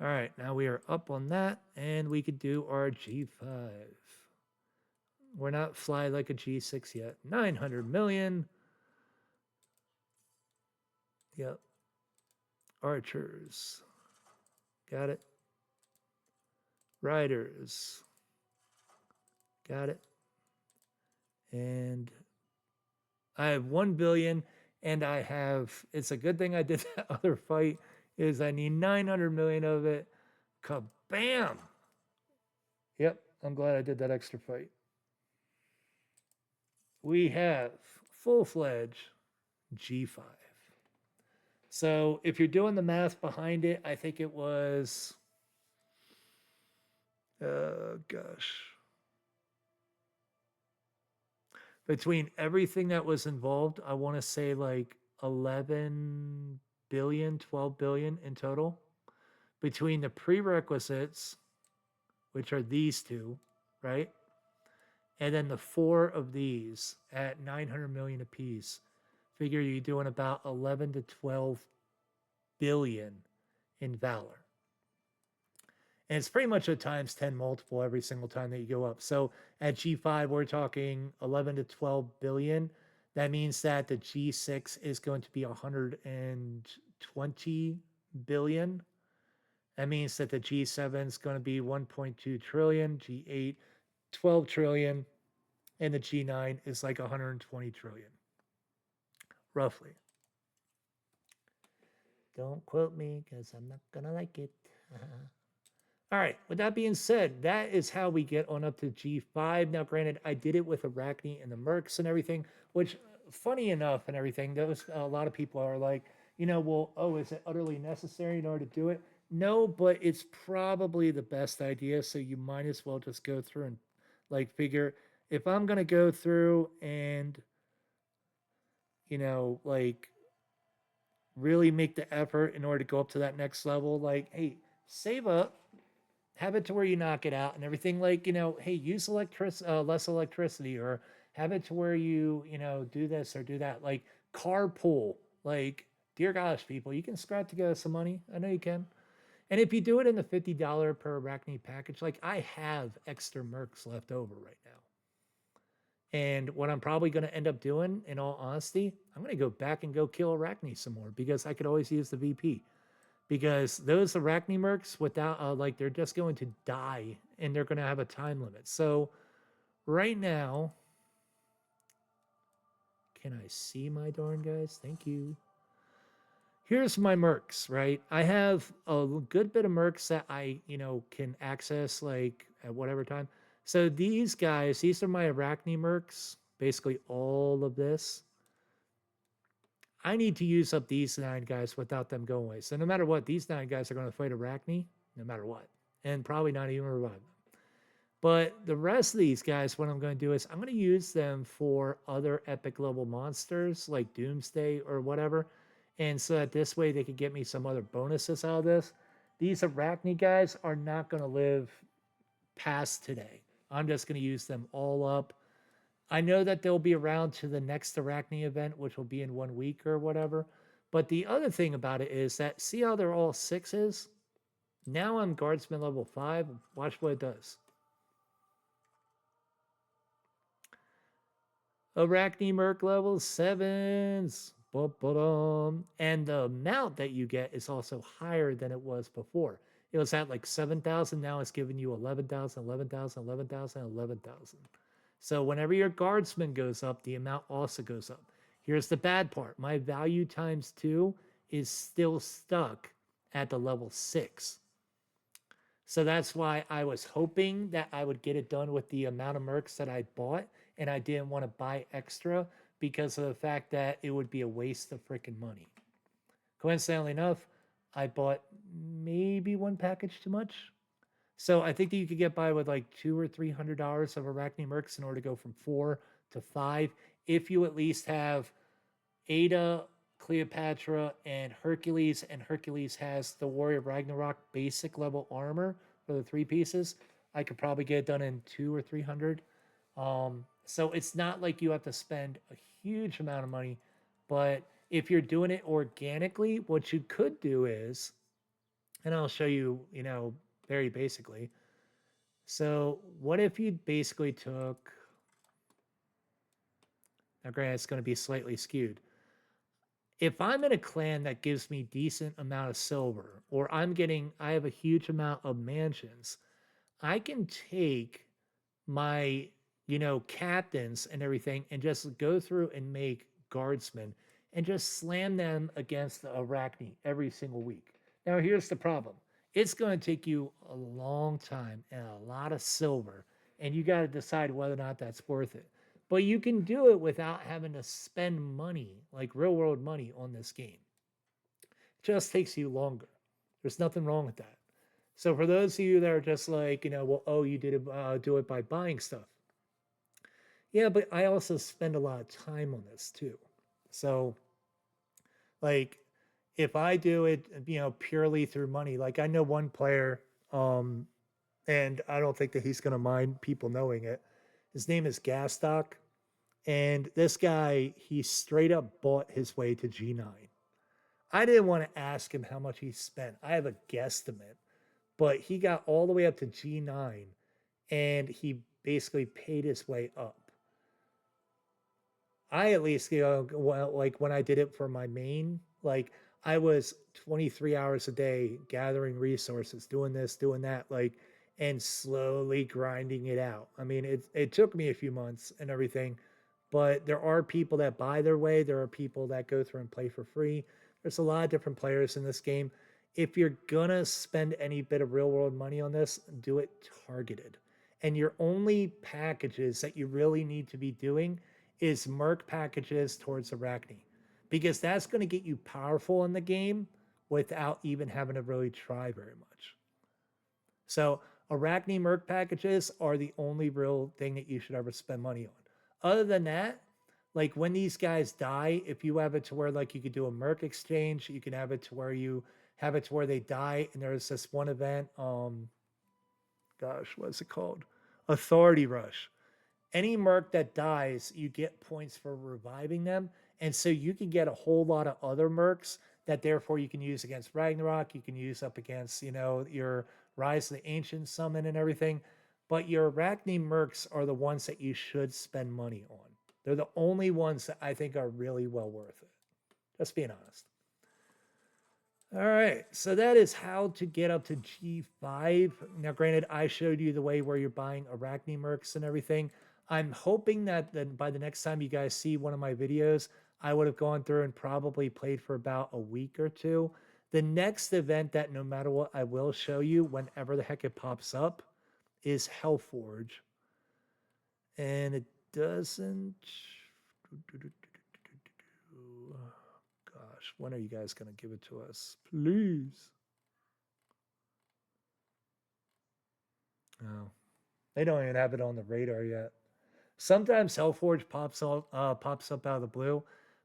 All right, now we are up on that, and we could do our G5. We're not fly like a G6 yet. 900 million. Yep. Archers. Got it. Riders. Got it. And I have 1 billion, and I have, it's a good thing I did that other fight, is I need 900 million of it. Kabam! Yep, I'm glad I did that extra fight. We have full-fledged G5. So if you're doing the math behind it, I think it was, between everything that was involved, I want to say like 11 billion, 12 billion in total. Between the prerequisites, which are these two, right? And then the 4 of these at 900 million apiece, figure you're doing about 11 to 12 billion in valor. And it's pretty much a times 10 multiple every single time that you go up. So at G5, we're talking 11 to 12 billion. That means that the G6 is going to be 120 billion. That means that the G7 is going to be 1.2 trillion, G8, 12 trillion, and the G9 is like 120 trillion, roughly. Don't quote me because I'm not gonna like it. All right, with that being said, that is how we get on up to G5. Now, granted, I did it with Arachne and the Mercs and everything, which, funny enough, and everything, those a lot of people are like, well, oh, is it utterly necessary in order to do it? No, but it's probably the best idea. So you might as well just go through and like figure if I'm gonna go through and like really make the effort in order to go up to that next level, like, hey, save up, have it to where you knock it out and everything, like, hey, use less electricity, or have it to where you do this or do that, like carpool, like, dear gosh, people, you can scrap together some money. I know you can. And if you do it in the $50 per Arachne package, like, I have extra mercs left over right now. And what I'm probably going to end up doing, in all honesty, I'm going to go back and go kill Arachne some more, because I could always use the VP. Because those Arachne mercs, without like, they're just going to die, and they're going to have a time limit. So right now, can I see my darn guys? Thank you. Here's my mercs, right? I have a good bit of mercs that I can access like at whatever time. So these guys, these are my Arachne mercs, basically all of this. I need to use up these 9 guys without them going away. So no matter what, these 9 guys are going to fight Arachne, no matter what. And probably not even revive them. But the rest of these guys, what I'm going to do is I'm going to use them for other epic level monsters like Doomsday or whatever. And so that this way they could get me some other bonuses out of this. These Arachne guys are not going to live past today. I'm just going to use them all up. I know that they'll be around to the next Arachne event, which will be in 1 week or whatever. But the other thing about it is that, see how they're all 6s? Now I'm Guardsman level 5. Watch what it does. Arachne Merc level 7s. And the amount that you get is also higher than it was before. It was at like 7,000. Now it's giving you 11,000, 11,000, 11,000, 11,000. So whenever your guardsman goes up, the amount also goes up. Here's the bad part. My value times 2 is still stuck at the level 6. So that's why I was hoping that I would get it done with the amount of mercs that I bought, and I didn't want to buy extra because of the fact that it would be a waste of freaking money. Coincidentally enough, I bought maybe 1 package too much. So I think that you could get by with like $200 or $300 of Arachne mercs in order to go from 4 to 5, if you at least have Ada, Cleopatra, and Hercules has the Warrior Ragnarok basic level armor for the 3 pieces. I could probably get it done in 200 or 300. So it's not like you have to spend a huge amount of money, but if you're doing it organically, what you could do is, and I'll show you, very basically. So what if you basically took, now granted, it's going to be slightly skewed. If I'm in a clan that gives me decent amount of silver, or I have a huge amount of mansions, I can take my, captains and everything and just go through and make guardsmen and just slam them against the Arachne every single week. Now, here's the problem. It's going to take you a long time and a lot of silver, and you got to decide whether or not that's worth it. But you can do it without having to spend money, like real world money, on this game. It just takes you longer. There's nothing wrong with that. So for those of you that are just like, well, oh, you did do it by buying stuff. Yeah, but I also spend a lot of time on this too. So, like, if I do it, purely through money, like I know one player, and I don't think that he's going to mind people knowing it. His name is Gastock. And this guy, he straight up bought his way to G9. I didn't want to ask him how much he spent. I have a guesstimate. But he got all the way up to G9, and he basically paid his way up. I at least, like when I did it for my main, like I was 23 hours a day gathering resources, doing this, doing that, like, and slowly grinding it out. I mean, it took me a few months and everything, but there are people that buy their way. There are people that go through and play for free. There's a lot of different players in this game. If you're gonna spend any bit of real world money on this, do it targeted. And your only packages that you really need to be doing is merc packages towards Arachne, because that's going to get you powerful in the game without even having to really try very much. So Arachne merc packages are the only real thing that you should ever spend money on. Other than that, like when these guys die, if you have it to where like you could do a merc exchange, you can have it to where you have it to where they die, and there's this one event, gosh, what's it called? Authority Rush. Any merc that dies, you get points for reviving them. And so you can get a whole lot of other mercs that therefore you can use against Ragnarok. You can use up against, your Rise of the Ancient summon and everything. But your Arachne mercs are the ones that you should spend money on. They're the only ones that I think are really well worth it. Just being honest. All right, so that is how to get up to G5. Now, granted, I showed you the way where you're buying Arachne mercs and everything. I'm hoping that then by the next time you guys see one of my videos, I would have gone through and probably played for about a week or two. The next event that no matter what I will show you whenever the heck it pops up is Hellforge. And it doesn't... Gosh, when are you guys going to give it to us? Please. Oh, they don't even have it on the radar yet. Sometimes Hellforge pops up out of the blue,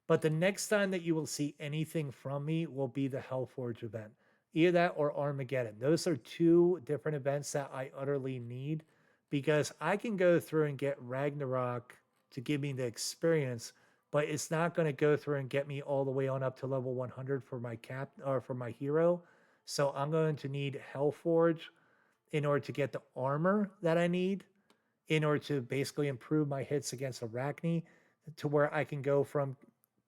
but the next time that you will see anything from me will be the Hellforge event. Either that or Armageddon. Those are two different events that I utterly need, because I can go through and get Ragnarok to give me the experience, but it's not going to go through and get me all the way on up to level 100 for my for my hero. So I'm going to need Hellforge in order to get the armor that I need, in order to basically improve my hits against Arachne, to where I can go from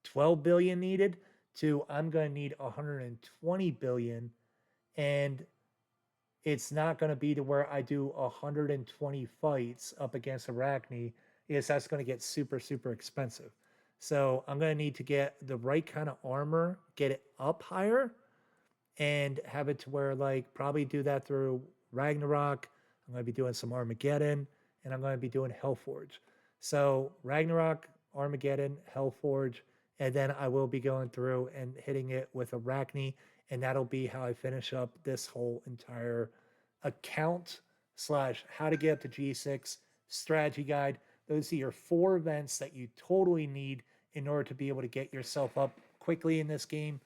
12 billion needed to I'm going to need 120 billion. And it's not going to be to where I do 120 fights up against Arachne, because that's going to get super, super expensive. So I'm going to need to get the right kind of armor, get it up higher, and have it to where, like, probably do that through Ragnarok. I'm going to be doing some Armageddon, and I'm going to be doing Hellforge. So Ragnarok, Armageddon, Hellforge, and then I will be going through and hitting it with Arachne, and that'll be how I finish up this whole entire account / how to get up to G6 strategy guide. Those are your 4 events that you totally need in order to be able to get yourself up quickly in this game,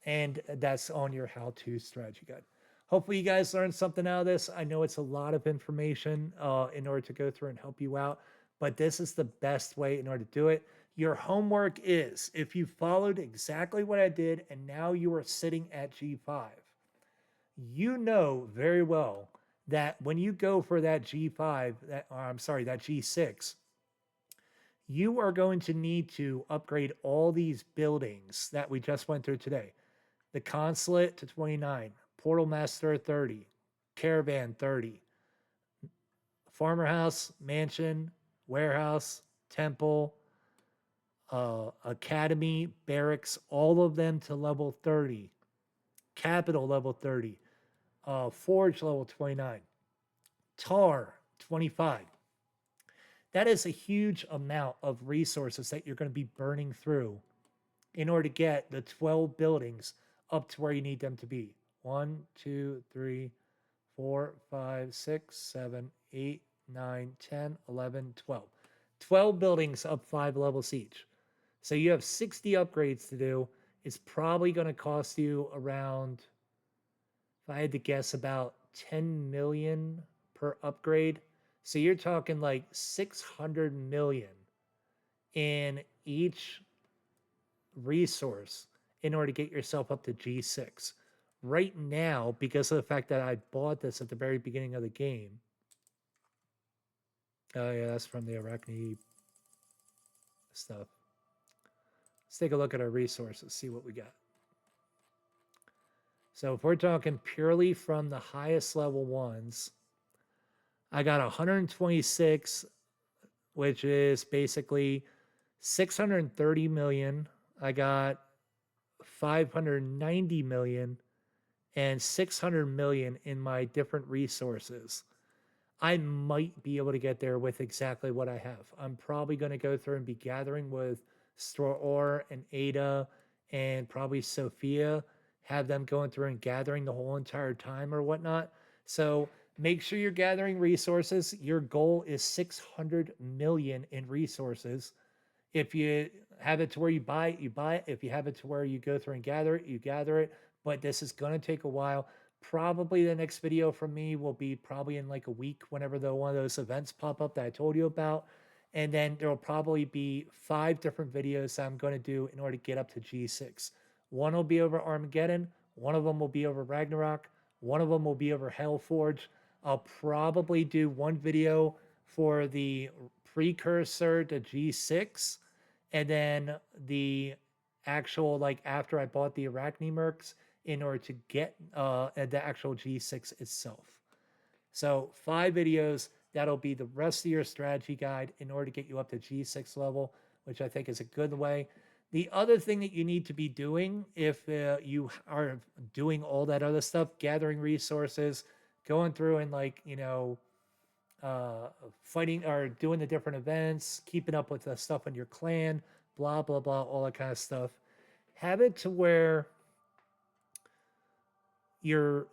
and that's on your how-to strategy guide. Hopefully you guys learned something out of this. I know it's a lot of information in order to go through and help you out, but this is the best way in order to do it. Your homework is, if you followed exactly what I did and now you are sitting at G5, you know very well that when you go for that G5, that G6, you are going to need to upgrade all these buildings that we just went through today. The Consulate to 29, Portal Master 30, Caravan 30, Farmer House, Mansion, Warehouse, Temple, Academy, Barracks, all of them to level 30, Capital level 30, Forge level 29, Tar 25. That is a huge amount of resources that you're going to be burning through in order to get the 12 buildings up to where you need them to be. 1, 2, 3, 4, 5, 6, 7, 8, 9, 10, 11, 12. 12 buildings up 5 levels each. So you have 60 upgrades to do. It's probably going to cost you around, if I had to guess, about 10 million per upgrade. So you're talking like 600 million in each resource in order to get yourself up to G6. Right now, because of the fact that I bought this at the very beginning of the game. Oh yeah, that's from the Arachne stuff. Let's take a look at our resources, see what we got. So if we're talking purely from the highest level ones, I got 126, which is basically 630 million. I got 590 million and 600 million in my different resources, I might be able to get there with exactly what I have. I'm probably going to go through and be gathering with Stror and Ada and probably Sophia, have them going through and gathering the whole entire time or whatnot. So make sure you're gathering resources. Your goal is 600 million in resources. If you have it to where you buy it, you buy it. If you have it to where you go through and gather it, you gather it. But this is going to take a while. Probably the next video from me will be probably in like a week, whenever one of those events pop up that I told you about. And then there will probably be 5 different videos that I'm going to do in order to get up to G6. One will be over Armageddon. One of them will be over Ragnarok. One of them will be over Hellforge. I'll probably do one video for the precursor to G6, and then the actual, like, after I bought the Arachne mercs in order to get the actual G6 itself. So 5 videos, that'll be the rest of your strategy guide in order to get you up to G6 level, which I think is a good way. The other thing that you need to be doing, if you are doing all that other stuff, gathering resources, going through and, like, fighting or doing the different events, keeping up with the stuff in your clan, blah, blah, blah, all that kind of stuff. Have it to where you're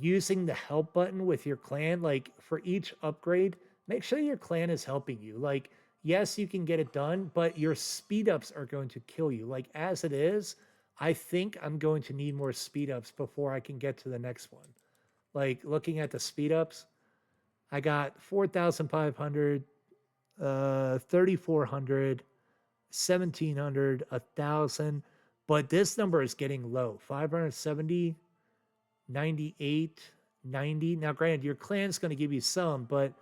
using the help button with your clan. Like, for each upgrade, make sure your clan is helping you. Like, yes, you can get it done, but your speed ups are going to kill you. Like, as it is, I think I'm going to need more speed ups before I can get to the next one. Like, looking at the speed ups, I got 4,500, 3,400, 1,700, 1,000, but this number is getting low. 570, 98, 90. Now, granted, your clan's going to give you some, but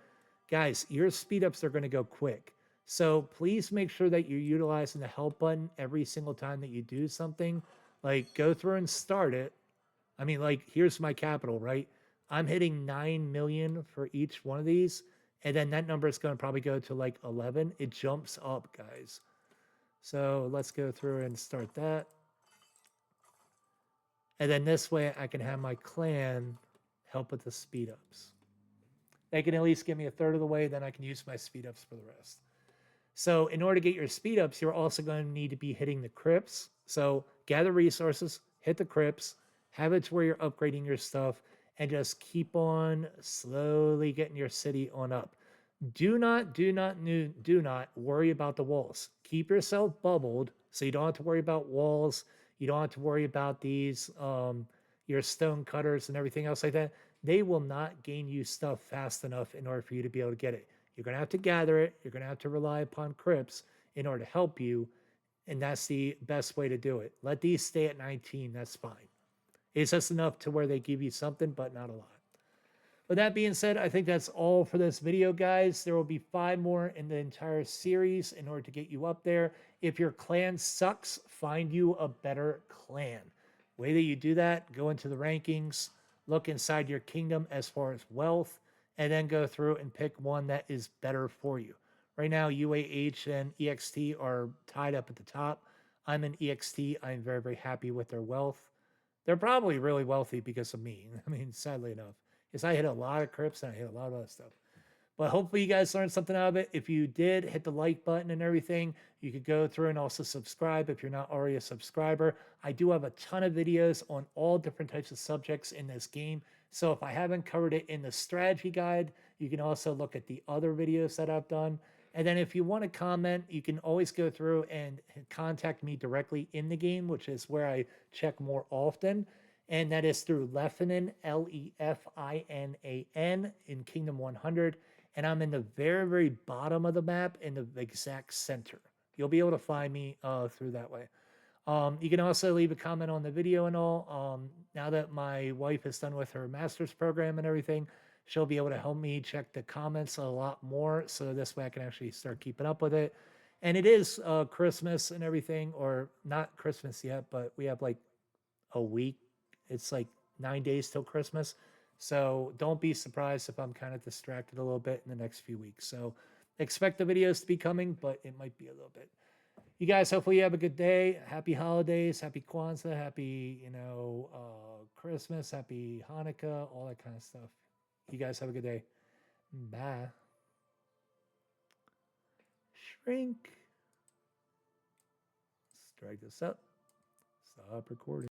guys, your speed ups are going to go quick. So please make sure that you're utilizing the help button every single time that you do something. Like, go through and start it. I mean, like, here's my capital, right? I'm hitting 9 million for each one of these. And then that number is going to probably go to like 11. It jumps up, guys. So let's go through and start that. And then this way I can have my clan help with the speed ups. They can at least give me a third of the way, then I can use my speed ups for the rest. So in order to get your speed ups, you're also going to need to be hitting the crypts. So gather resources, hit the crypts, have it to where you're upgrading your stuff, and just keep on slowly getting your city on up. Do not worry about the walls. Keep yourself bubbled so you don't have to worry about walls. You don't have to worry about these, your stone cutters and everything else like that. They will not gain you stuff fast enough in order for you to be able to get it. You're going to have to gather it. You're going to have to rely upon crypts in order to help you. And that's the best way to do it. Let these stay at 19. That's fine. It's just enough to where they give you something, but not a lot. With that being said, I think that's all for this video, guys. There will be 5 more in the entire series in order to get you up there. If your clan sucks, find you a better clan. Way that you do that, go into the rankings, look inside your kingdom as far as wealth, and then go through and pick one that is better for you. Right now, UAH and EXT are tied up at the top. I'm in EXT. I'm very, very happy with their wealth. They're probably really wealthy because of me. I mean, sadly enough, because I hit a lot of crypts and I hit a lot of other stuff. But hopefully you guys learned something out of it. If you did, hit the like button and everything. You could go through and also subscribe if you're not already a subscriber. I do have a ton of videos on all different types of subjects in this game. So if I haven't covered it in the strategy guide, you can also look at the other videos that I've done. And then if you want to comment, you can always go through and contact me directly in the game, which is where I check more often. And that is through Lefinan, Lefinan, in Kingdom 100. And I'm in the very, very bottom of the map in the exact center. You'll be able to find me through that way. You can also leave a comment on the video and all. Now that my wife is done with her master's program and everything, she'll be able to help me check the comments a lot more. So this way I can actually start keeping up with it. And it is Christmas and everything, or not Christmas yet, but we have like a week. It's like 9 days till Christmas. So don't be surprised if I'm kind of distracted a little bit in the next few weeks. So expect the videos to be coming, but it might be a little bit. You guys, hopefully you have a good day. Happy holidays, happy Kwanzaa, happy, Christmas, happy Hanukkah, all that kind of stuff. You guys have a good day. Bye. Shrink. Let's drag this up. Stop recording.